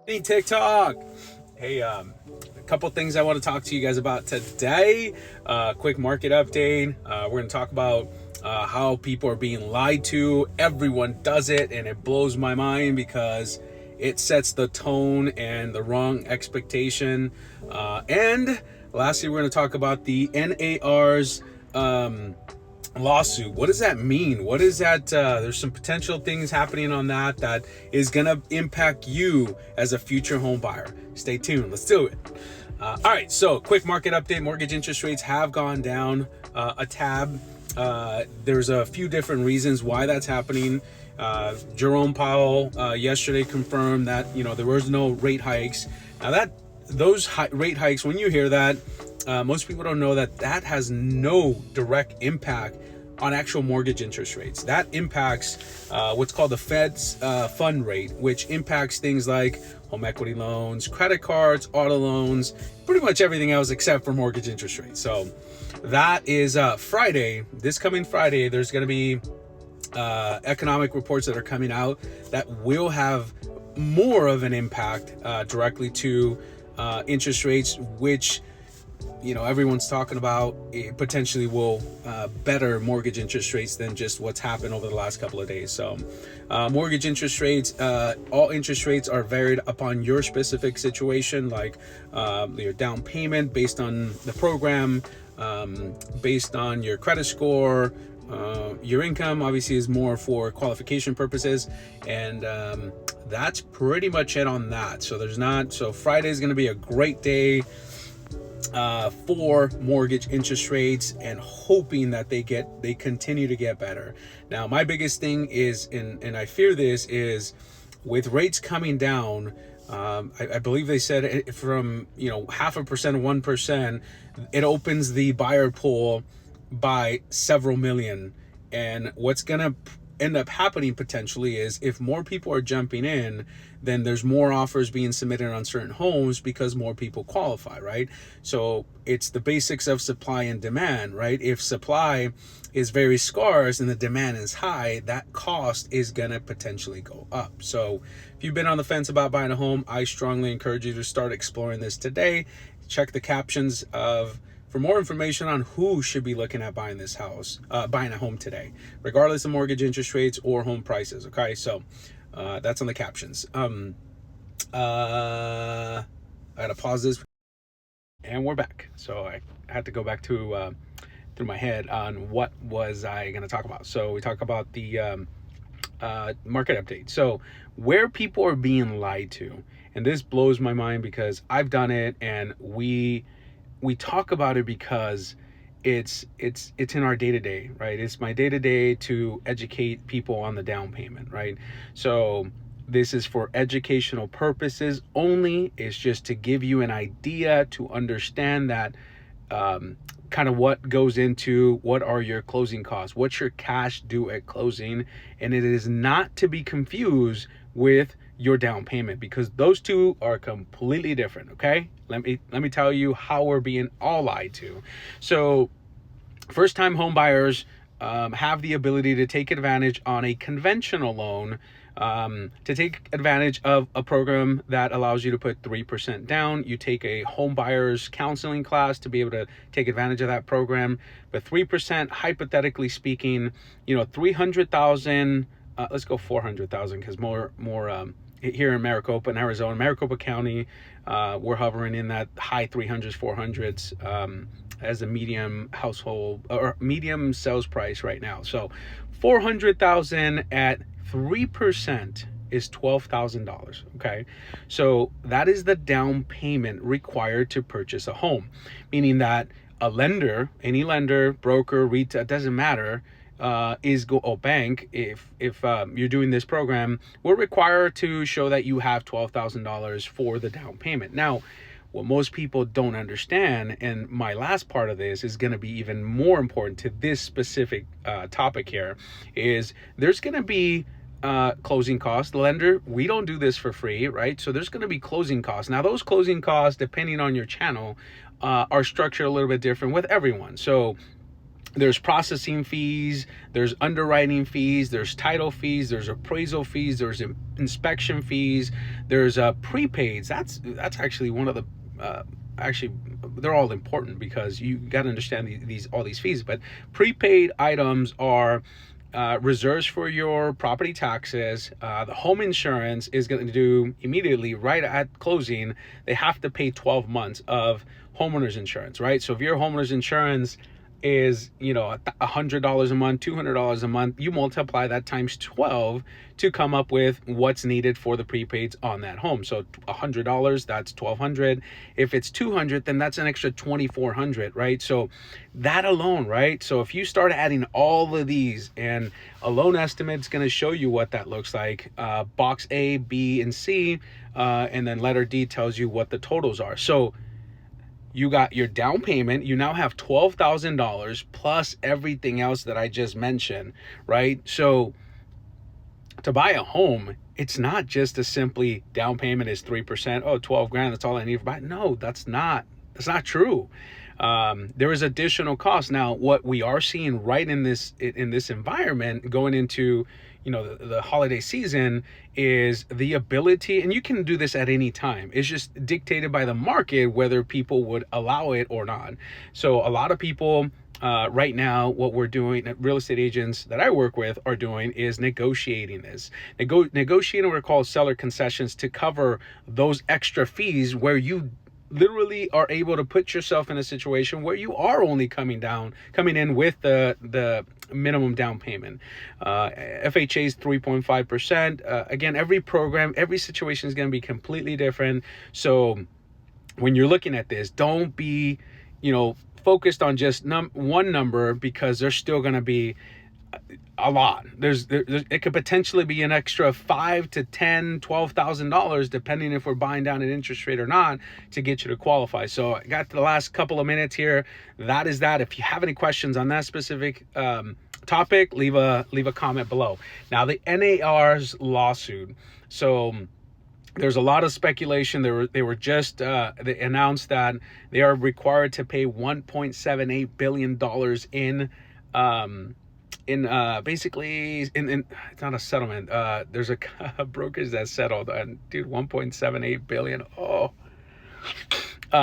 Hey, TikTok. Hey, a couple things I want to talk to you guys about today. Quick market update. We're going to talk about how people are being lied to. Everyone does it, and it blows my mind because it sets the tone and the wrong expectation. And lastly, we're going to talk about the NAR's lawsuit. What does that mean? What is that? There's some potential things happening on that is gonna impact you as a future home buyer. Stay tuned. Let's do it. All right. So, quick market update. Mortgage interest rates have gone down a tab. There's a few different reasons why that's happening. Jerome Powell yesterday confirmed that there was no rate hikes. Now those rate hikes, when you hear that, most people don't know that has no direct impact on actual mortgage interest rates. That impacts what's called the Fed's fund rate, which impacts things like home equity loans, credit cards, auto loans, pretty much everything else except for mortgage interest rates. So that is Friday. This coming Friday, there's going to be economic reports that are coming out that will have more of an impact directly to interest rates, which everyone's talking about. It potentially will better mortgage interest rates than just what's happened over the last couple of days. So mortgage interest rates, all interest rates are varied upon your specific situation, like your down payment based on the program, based on your credit score. Your income obviously is more for qualification purposes, and that's pretty much it on that. So Friday is going to be a great day for mortgage interest rates, and hoping that they continue to get better. Now, my biggest thing is, and I fear this, is with rates coming down. I believe they said from 0.5% to 1%, it opens the buyer pool by several million. And what's gonna end up happening potentially is, if more people are jumping in, then there's more offers being submitted on certain homes because more people qualify, right? So it's the basics of supply and demand, right? If supply is very scarce and the demand is high, that cost is gonna potentially go up. So if you've been on the fence about buying a home, I strongly encourage you to start exploring this today. Check the captions for more information on who should be looking at buying a home today, regardless of mortgage interest rates or home prices. Okay, so that's on the captions. I gotta pause this, and we're back. So I had to go back to through my head on what was I gonna talk about. So we talk about the market update. So where people are being lied to, and this blows my mind because I've done it, and we talk about it because it's in our day-to-day, right? It's my day-to-day to educate people on the down payment, right? So this is for educational purposes only. It's just to give you an idea to understand that kind of what goes into what are your closing costs, what's your cash due at closing, and it is not to be confused with your down payment, because those two are completely different. Okay, let me tell you how we're being all lied to. So first time home buyers have the ability to take advantage on a conventional loan, to take advantage of a program that allows you to put 3% down. You take a home buyers counseling class to be able to take advantage of that program. But 3%, hypothetically speaking, 300,000, let's go 400,000, because more here in Maricopa, in Arizona, Maricopa County, we're hovering in that high 300s, 400s as a medium household or medium sales price right now. So 400,000 at 3% is $12,000. Okay, so that is the down payment required to purchase a home, meaning that a lender, any lender, broker, retail, doesn't matter, bank, if you're doing this program, we're required to show that you have $12,000 for the down payment. Now, what most people don't understand, and my last part of this is going to be even more important to this specific topic here, is there's going to be closing costs. The lender, we don't do this for free, right? So there's going to be closing costs. Now, those closing costs, depending on your channel, are structured a little bit different with everyone. So There's processing fees, there's underwriting fees, there's title fees, there's appraisal fees, there's inspection fees, there's prepaids. That's actually one of the actually, they're all important because you got to understand all these fees. But prepaid items are reserves for your property taxes. The home insurance is going to do immediately right at closing. They have to pay 12 months of homeowners insurance, right? So if your homeowners insurance is, $100 a month, $200 a month, you multiply that times 12 to come up with what's needed for the prepaids on that home. So $100, that's $1,200. If it's $200, then that's an extra $2,400, right? So that alone, right? So if you start adding all of these, and a loan estimate is going to show you what that looks like. Box A, B, and C, and then letter D tells you what the totals are. So you got your down payment. You now have $12,000 plus everything else that I just mentioned, right? So to buy a home, it's not just a simply down payment is 3%. Oh, 12 grand, that's all I need for buy. No, that's not true. There is additional cost. Now, what we are seeing right in this environment going into the holiday season is the ability, and you can do this at any time. It's just dictated by the market whether people would allow it or not. So a lot of people right now, what we're doing, real estate agents that I work with are doing is negotiating this. Negotiating what are called seller concessions to cover those extra fees where you literally are able to put yourself in a situation where you are only coming in with the minimum down payment. FHA is 3.5%. Again, every program, every situation is going to be completely different. So when you're looking at this, don't be, focused on just one number, because there's still going to be a lot. It could potentially be an extra $5,000 to $10,000, $12,000, depending if we're buying down an interest rate or not, to get you to qualify. So I got the last couple of minutes here. That is that. If you have any questions on that specific topic, leave a comment below. Now, the NAR's lawsuit. So there's a lot of speculation. They were just they announced that they are required to pay $1.78 billion basically it's not a settlement. There's a brokerage that settled, and dude, $1.78 billion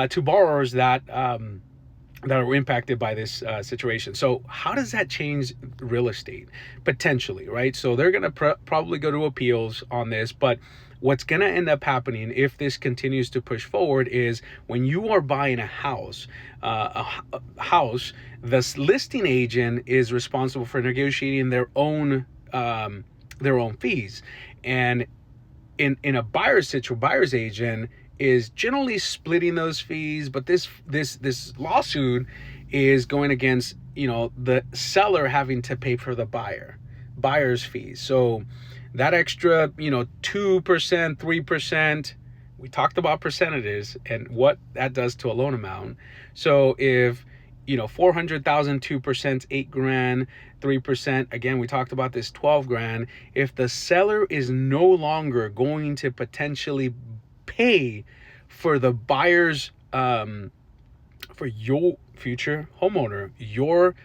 to borrowers that are impacted by this situation. So how does that change real estate? Potentially, right? So they're going to probably go to appeals on this, but what's going to end up happening if this continues to push forward is when you are buying a house, the listing agent is responsible for negotiating their own fees. And in a buyer's agent is generally splitting those fees, but this lawsuit is going against the seller having to pay for the buyer's fees. So that extra 2%, 3%, we talked about percentages and what that does to a loan amount. So if 400,000, 2%, 8 grand, 3%, again, we talked about this 12 grand. If the seller is no longer going to potentially pay for the buyer's for your future homeowner, your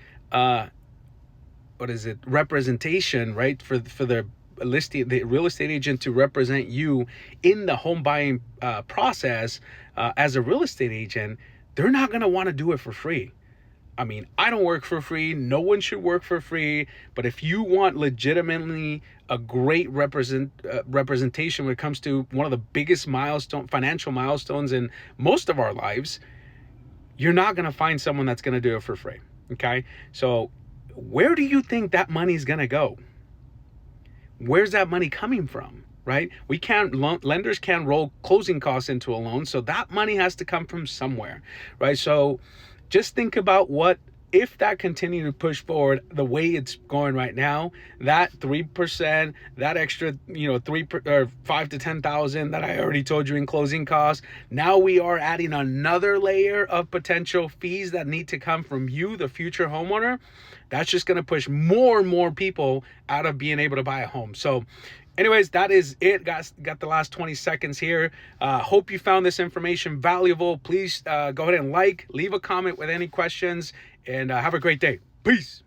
representation, right, for the real estate agent to represent you in the home buying process as a real estate agent, they're not going to want to do it for free. I mean, I don't work for free. No one should work for free. But if you want legitimately a great representation when it comes to one of the biggest financial milestones in most of our lives, you're not going to find someone that's going to do it for free. Okay? So where do you think that money's going to go? Where's that money coming from? Right? Lenders can't roll closing costs into a loan. So that money has to come from somewhere. Right? So just think about what if that continued to push forward the way it's going right now, that 3%, that extra, 5 to 10,000 that I already told you in closing costs. Now we are adding another layer of potential fees that need to come from you, the future homeowner. That's just going to push more and more people out of being able to buy a home. So anyways, that is it. Got the last 20 seconds here. Hope you found this information valuable. Please go ahead and leave a comment with any questions, and have a great day. Peace.